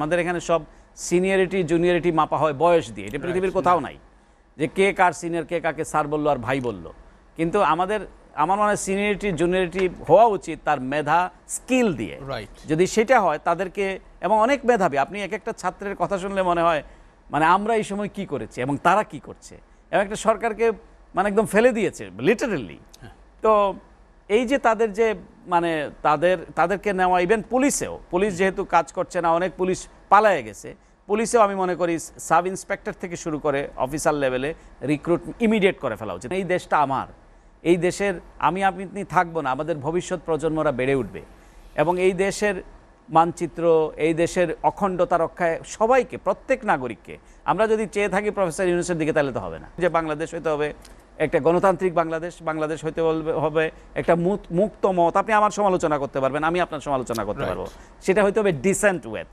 আমাদের এখানে সব সিনিয়রিটি জুনিয়রিটি মাপা হয় বয়স দিয়ে, এটা পৃথিবীর কোথাও নাই যে কে কার সিনিয়র, কে কাকে স্যার বললো আর ভাই বললো। কিন্তু আমার মনে হয় সিনিয়রিটি জুনিয়রিটি হওয়া উচিত তার মেধা স্কিল দিয়ে। যদি সেটা হয় তাদেরকে, এবং অনেক মেধাবী, আপনি এক একটা ছাত্রের কথা শুনলে মনে হয় মানে আমরা এই সময় কি করেছি এবং তারা কি করছে, এবং একটা সরকারকে মানে একদম ফেলে দিয়েছে লিটারেলি। তো এই যে তাদের যে মানে তাদেরকে নেওয়া, ইভেন পুলিশ যেহেতু কাজ করছে না, অনেক পুলিশ পালায়ে গেছে, পুলিশেও আমি মনে করি সাব ইন্সপেক্টর থেকে শুরু করে অফিসার লেভেলে রিক্রুট ইমিডিয়েট করে ফেলা উচিত। এই দেশটা আমার, এই দেশের আপনি থাকবো না, আমাদের ভবিষ্যৎ প্রজন্মরা বেড়ে উঠবে, এবং এই দেশের মানচিত্র, এই দেশের অখণ্ডতা রক্ষায় সবাইকে, প্রত্যেক নাগরিককে আমরা যদি চেয়ে থাকি প্রফেসর ইউনূসের দিকে, তাহলে তো হবে না। যে বাংলাদেশ হইতে হবে একটা গণতান্ত্রিক বাংলাদেশ হইতে হবে একটা মুক্ত মত, আপনি আমার সমালোচনা করতে পারবেন, আমি আপনার সমালোচনা করতে পারবো, সেটা হইতে হবে ডিসেন্ট ওয়েতে।